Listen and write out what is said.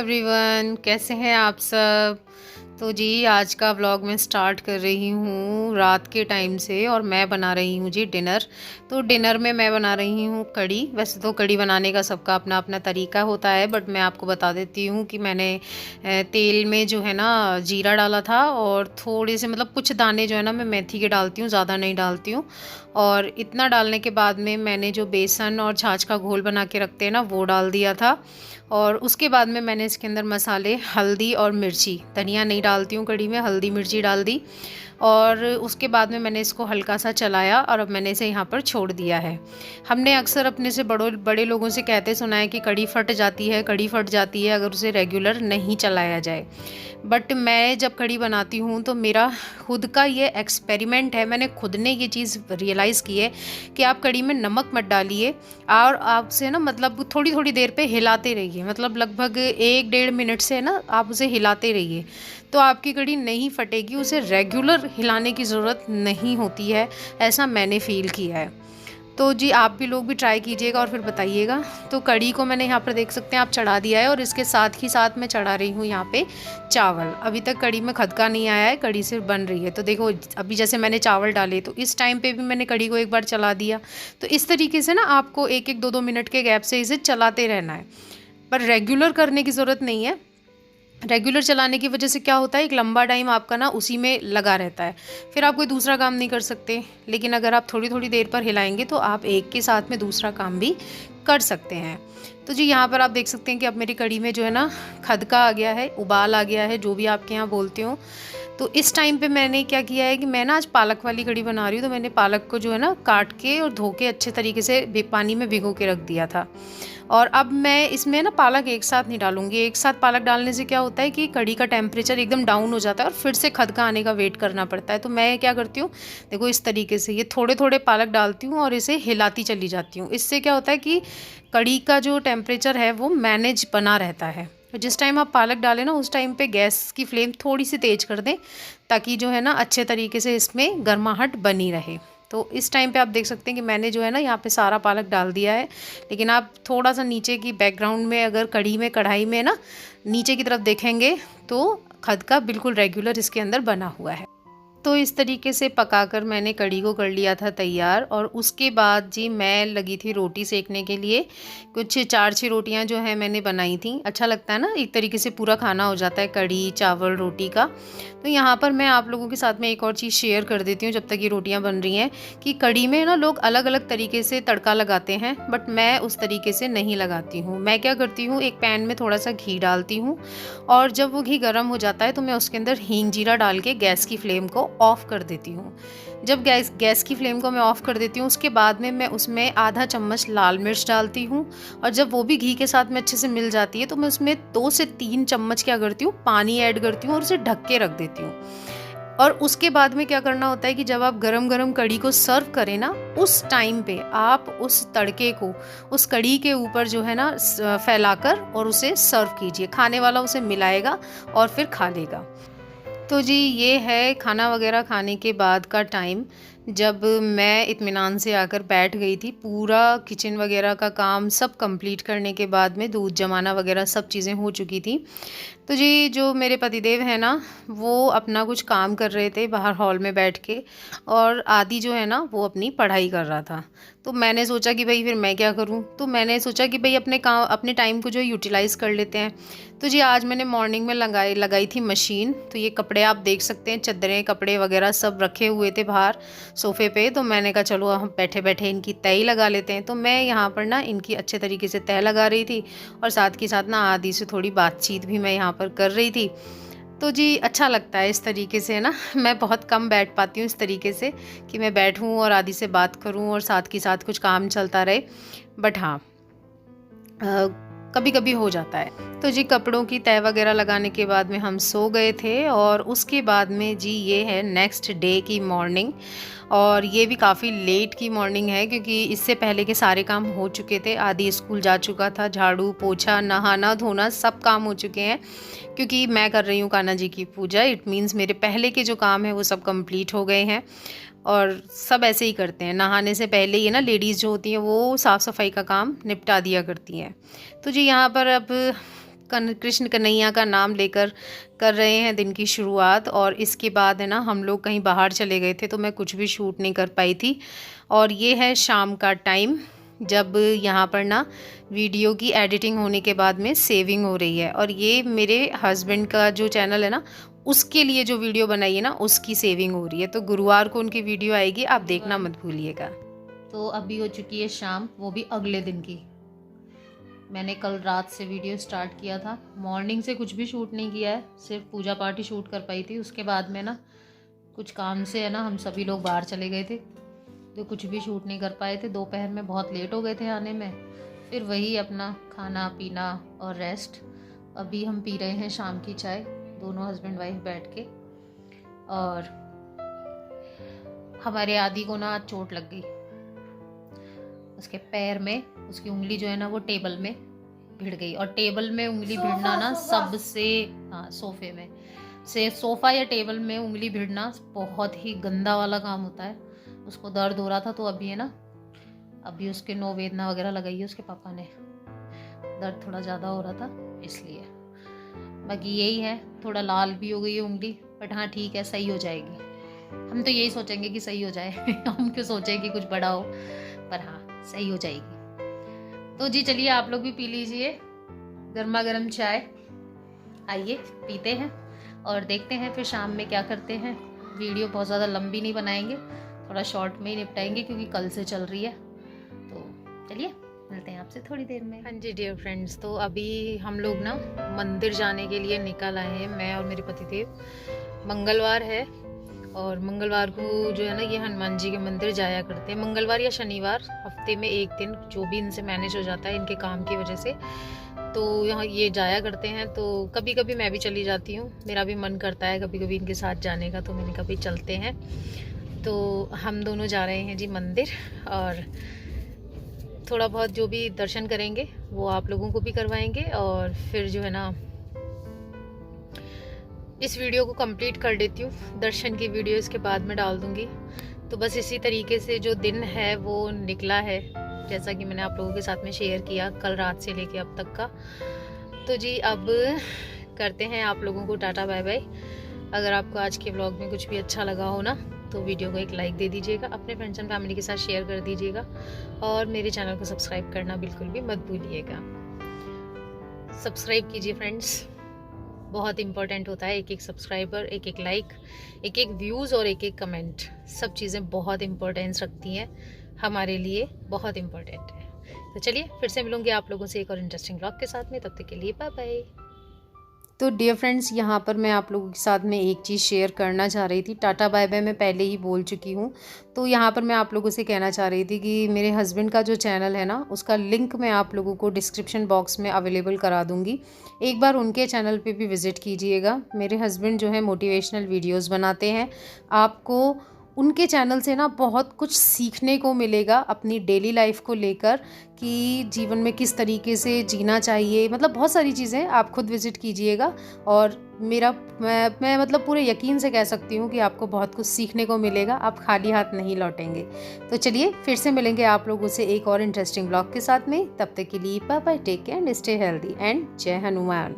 Everyone, कैसे हैं आप सब। तो जी आज का व्लॉग मैं स्टार्ट कर रही हूँ रात के टाइम से और मैं बना रही हूँ जी डिनर। तो डिनर में मैं बना रही हूँ कढ़ी। वैसे तो कढ़ी बनाने का सबका अपना अपना तरीका होता है, बट मैं आपको बता देती हूँ कि मैंने तेल में जो है ना जीरा डाला था और थोड़े से मतलब कुछ दाने जो है ना मैं मेथी के डालती हूँ, ज़्यादा नहीं डालती हूँ। और इतना डालने के बाद में मैंने जो बेसन और छाछ का घोल बना के रखते हैं ना वो डाल दिया था। और उसके बाद में मैंने इसके अंदर मसाले, हल्दी और मिर्ची, धनिया नहीं डालती हूँ कढ़ी में, हल्दी मिर्ची डाल दी। और उसके बाद में मैंने इसको हल्का सा चलाया और अब मैंने इसे यहाँ पर छोड़ दिया है। हमने अक्सर अपने से बड़े लोगों से कहते सुना है कि कढ़ी फट जाती है, कढ़ी फट जाती है अगर उसे रेगुलर नहीं चलाया जाए। बट मैं जब कढ़ी बनाती हूँ तो मेरा खुद का ये एक्सपेरिमेंट है, मैंने खुद ने ये चीज़ रियलाइज़ की है कि आप कढ़ी में नमक मत डालिए और आप उसे ना मतलब थोड़ी थोड़ी देर पे हिलाते रहिए, मतलब लगभग 1-1.5 मिनट से ना आप उसे हिलाते रहिए तो आपकी कढ़ी नहीं फटेगी। उसे रेगुलर हिलाने की ज़रूरत नहीं होती है, ऐसा मैंने फ़ील किया है। तो जी आप भी लोग भी ट्राई कीजिएगा और फिर बताइएगा। तो कढ़ी को मैंने यहाँ पर देख सकते हैं आप चढ़ा दिया है और इसके साथ ही साथ मैं चढ़ा रही हूँ यहाँ पे चावल। अभी तक कढ़ी में खदका नहीं आया है, कढ़ी सिर्फ बन रही है। तो देखो अभी जैसे मैंने चावल डाले तो इस टाइम पे भी मैंने कढ़ी को एक बार चला दिया। तो इस तरीके से ना आपको 1-1 2-2 मिनट के गैप से इसे चलाते रहना है, पर रेगुलर करने की ज़रूरत नहीं है। रेगुलर चलाने की वजह से क्या होता है, एक लंबा टाइम आपका ना उसी में लगा रहता है, फिर आप कोई दूसरा काम नहीं कर सकते। लेकिन अगर आप थोड़ी थोड़ी देर पर हिलाएंगे तो आप एक के साथ में दूसरा काम भी कर सकते हैं। तो जी यहाँ पर आप देख सकते हैं कि अब मेरी कढ़ी में जो है ना खदका आ गया है, उबाल आ गया है, जो भी आपके यहाँ बोलते हो। तो इस टाइम पे मैंने क्या किया है कि मैं ना आज पालक वाली कढ़ी बना रही हूँ, तो मैंने पालक को जो है ना काट के और धो के अच्छे तरीके से पानी में भिगो के रख दिया था। और अब मैं इसमें ना पालक एक साथ नहीं डालूंगी। एक साथ पालक डालने से क्या होता है कि कढ़ी का टेम्परेचर एकदम डाउन हो जाता है और फिर से खदका आने का वेट करना पड़ता है। तो मैं क्या करती हूँ, देखो इस तरीके से ये थोड़े थोड़े पालक डालती हूँ और इसे हिलाती चली जाती हूँ। इससे क्या होता है कि कढ़ी का जो टेम्परेचर है वो मैनेज बना रहता है। जिस टाइम आप पालक डालें ना उस टाइम पे गैस की फ्लेम थोड़ी सी तेज़ कर दें, ताकि जो है ना अच्छे तरीके से इसमें गर्माहट बनी रहे। तो इस टाइम पे आप देख सकते हैं कि मैंने जो है ना यहाँ पे सारा पालक डाल दिया है। लेकिन आप थोड़ा सा नीचे की बैकग्राउंड में अगर कढ़ाई में ना नीचे की तरफ देखेंगे तो खदका बिल्कुल रेगुलर इसके अंदर बना हुआ है। तो इस तरीके से पकाकर मैंने कढ़ी को कर लिया था तैयार। और उसके बाद जी मैं लगी थी रोटी सेकने के लिए। कुछ 4-6 रोटियां जो है मैंने बनाई थी। अच्छा लगता है ना, एक तरीके से पूरा खाना हो जाता है कढ़ी चावल रोटी का। तो यहाँ पर मैं आप लोगों के साथ में एक और चीज़ शेयर कर देती हूँ जब तक ये रोटियाँ बन रही हैं, कि कढ़ी में ना लोग अलग अलग तरीके से तड़का लगाते हैं, बट मैं उस तरीके से नहीं लगाती हूँ। मैं क्या करती हूँ, एक पैन में थोड़ा सा घी डालती हूँ और जब वो घी गर्म हो जाता है तो मैं उसके अंदर हींग जीरा डाल के गैस की फ्लेम को ऑफ़ कर देती हूँ। जब गैस की फ्लेम को मैं ऑफ़ कर देती हूँ उसके बाद में मैं उसमें आधा चम्मच लाल मिर्च डालती हूँ। और जब वो भी घी के साथ में अच्छे से मिल जाती है तो मैं उसमें 2 से 3 चम्मच क्या करती हूँ, पानी ऐड करती हूँ और उसे ढक के रख देती हूँ। और उसके बाद में क्या करना होता है कि जब आप गरम गरम कढ़ी को सर्व करें ना, उस टाइम पे आप उस तड़के को उस कढ़ी के ऊपर जो है ना फैलाकर और उसे सर्व कीजिए। खाने वाला उसे मिलाएगा और फिर खा लेगा। तो जी ये है खाना वगैरह खाने के बाद का टाइम, जब मैं इत्मीनान से आकर बैठ गई थी। पूरा किचन वगैरह का काम सब कंप्लीट करने के बाद में दूध जमाना वगैरह सब चीज़ें हो चुकी थी। तो जी जो मेरे पतिदेव हैं ना वो अपना कुछ काम कर रहे थे बाहर हॉल में बैठ के, और आदि जो है ना वो अपनी पढ़ाई कर रहा था। तो मैंने सोचा कि भाई फिर मैं क्या करूं, तो मैंने सोचा कि भाई अपने टाइम को जो यूटिलाइज़ कर लेते हैं। तो जी आज मैंने मॉर्निंग में लगाई थी मशीन। तो ये कपड़े आप देख सकते हैं, चादरें कपड़े वगैरह सब रखे हुए थे बाहर सोफ़े पे। तो मैंने कहा चलो हम बैठे बैठे इनकी तय लगा लेते हैं। तो मैं यहाँ पर ना इनकी अच्छे तरीके से तय लगा रही थी और साथ के साथ ना आदि से थोड़ी बातचीत भी मैं यहाँ पर कर रही थी। तो जी अच्छा लगता है इस तरीके से ना। मैं बहुत कम बैठ पाती हूँ इस तरीके से कि मैं बैठूँ और आदि से बात करूँ और साथ के साथ कुछ काम चलता रहे। बट हाँ कभी कभी हो जाता है। तो जी कपड़ों की तय वगैरह लगाने के बाद में हम सो गए थे। और उसके बाद में जी ये है नेक्स्ट डे की मॉर्निंग। और ये भी काफ़ी लेट की मॉर्निंग है क्योंकि इससे पहले के सारे काम हो चुके थे। आदि स्कूल जा चुका था, झाड़ू पोछा नहाना धोना सब काम हो चुके हैं। क्योंकि मैं कर रही हूँ कान्हा जी की पूजा, इट मीन्स मेरे पहले के जो काम है वो सब कंप्लीट हो गए हैं। और सब ऐसे ही करते हैं, नहाने से पहले ये ना लेडीज़ जो होती हैं वो साफ़ सफाई का काम निपटा दिया करती हैं। तो जी यहाँ पर अब कृष्ण कन्हैया का नाम लेकर कर रहे हैं दिन की शुरुआत। और इसके बाद है ना हम लोग कहीं बाहर चले गए थे तो मैं कुछ भी शूट नहीं कर पाई थी। और ये है शाम का टाइम जब यहाँ पर ना वीडियो की एडिटिंग होने के बाद में सेविंग हो रही है। और ये मेरे हस्बैंड का जो चैनल है ना उसके लिए जो वीडियो बनाई है ना उसकी सेविंग हो रही है। तो गुरुवार को उनकी वीडियो आएगी, आप देखना मत भूलिएगा। तो अभी हो चुकी है शाम, वो भी अगले दिन की। मैंने कल रात से वीडियो स्टार्ट किया था, मॉर्निंग से कुछ भी शूट नहीं किया है, सिर्फ पूजा पाठ ही शूट कर पाई थी। उसके बाद में ना कुछ काम से है ना हम सभी लोग बाहर चले गए थे तो कुछ भी शूट नहीं कर पाए थे। दोपहर में बहुत लेट हो गए थे आने में, फिर वही अपना खाना पीना और रेस्ट। अभी हम पी रहे हैं शाम की चाय, दोनों हस्बैंड वाइफ बैठ के। और हमारे आदि को ना चोट लग गई, उसके पैर में उसकी उंगली जो है ना वो टेबल में भिड़ गई। और टेबल में उंगली भिड़ना ना सबसे, हाँ सोफे में से, सोफ़ा या टेबल में उंगली भिड़ना बहुत ही गंदा वाला काम होता है। उसको दर्द हो रहा था तो अभी है ना, अभी उसके नो वेदना वगैरह लगाई है उसके पापा ने, दर्द थोड़ा ज़्यादा हो रहा था इसलिए। बाकी यही है, थोड़ा लाल भी हो गई है उंगली, बट हाँ ठीक है, सही हो जाएगी। हम तो यही सोचेंगे कि सही हो जाए हम क्यों सोचें कि कुछ बड़ा हो, पर हाँ सही हो जाएगी। तो जी चलिए आप लोग भी पी लीजिए गर्मा गर्म चाय, आइए पीते हैं और देखते हैं फिर शाम में क्या करते हैं। वीडियो बहुत ज़्यादा लंबी नहीं बनाएंगे, थोड़ा शॉर्ट में ही निपटाएंगे क्योंकि कल से चल रही है। तो चलिए मिलते हैं आपसे थोड़ी देर में। हाँ जी डियर फ्रेंड्स, तो अभी हम लोग ना मंदिर जाने के लिए निकल आए हैं, मैं और मेरे पतिदेव। मंगलवार है और मंगलवार को जो है ना ये हनुमान जी के मंदिर जाया करते हैं, मंगलवार या शनिवार, हफ्ते में एक दिन, जो भी इनसे मैनेज हो जाता है इनके काम की वजह से। तो यहाँ ये जाया करते हैं, तो कभी कभी मैं भी चली जाती हूँ, मेरा भी मन करता है कभी कभी इनके साथ जाने का, तो मैंने कभी चलते हैं। तो हम दोनों जा रहे हैं जी मंदिर, और थोड़ा बहुत जो भी दर्शन करेंगे वो आप लोगों को भी करवाएंगे। और फिर जो है ना इस वीडियो को कंप्लीट कर देती हूँ, दर्शन की वीडियो इसके बाद में डाल दूँगी। तो बस इसी तरीके से जो दिन है वो निकला है, जैसा कि मैंने आप लोगों के साथ में शेयर किया कल रात से लेके अब तक का। तो जी अब करते हैं आप लोगों को टाटा बाय बाय। अगर आपको आज के व्लॉग में कुछ भी अच्छा लगा हो ना तो वीडियो को एक लाइक दे दीजिएगा, अपने फ्रेंड्स एंड फैमिली के साथ शेयर कर दीजिएगा, और मेरे चैनल को सब्सक्राइब करना बिल्कुल भी मत भूलिएगा। सब्सक्राइब कीजिए फ्रेंड्स, बहुत इंपॉर्टेंट होता है। एक एक सब्सक्राइबर, एक एक लाइक, एक एक व्यूज़ और एक एक कमेंट, सब चीज़ें बहुत इंपॉर्टेंस रखती हैं हमारे लिए, बहुत इंपॉर्टेंट है। तो चलिए फिर से मिलूंगी आप लोगों से एक और इंटरेस्टिंग व्लॉग के साथ में, तब तक के लिए बाय बाय। तो डियर फ्रेंड्स, यहाँ पर मैं आप लोगों के साथ में एक चीज़ शेयर करना चाह रही थी। टाटा बाय बाय मैं पहले ही बोल चुकी हूँ, तो यहाँ पर मैं आप लोगों से कहना चाह रही थी कि मेरे हस्बैंड का जो चैनल है ना उसका लिंक मैं आप लोगों को डिस्क्रिप्शन बॉक्स में अवेलेबल करा दूँगी। एक बार उनके चैनल पे भी विज़िट कीजिएगा। मेरे हस्बैंड जो है मोटिवेशनल वीडियोज़ बनाते हैं, आपको उनके चैनल से ना बहुत कुछ सीखने को मिलेगा अपनी डेली लाइफ को लेकर, कि जीवन में किस तरीके से जीना चाहिए, मतलब बहुत सारी चीज़ें आप खुद विज़िट कीजिएगा। और मैं मतलब पूरे यकीन से कह सकती हूँ कि आपको बहुत कुछ सीखने को मिलेगा, आप खाली हाथ नहीं लौटेंगे। तो चलिए फिर से मिलेंगे आप लोगों से एक और इंटरेस्टिंग ब्लॉग के साथ में, तब तक के लिए bye bye, take care and stay healthy and जय हनुमान।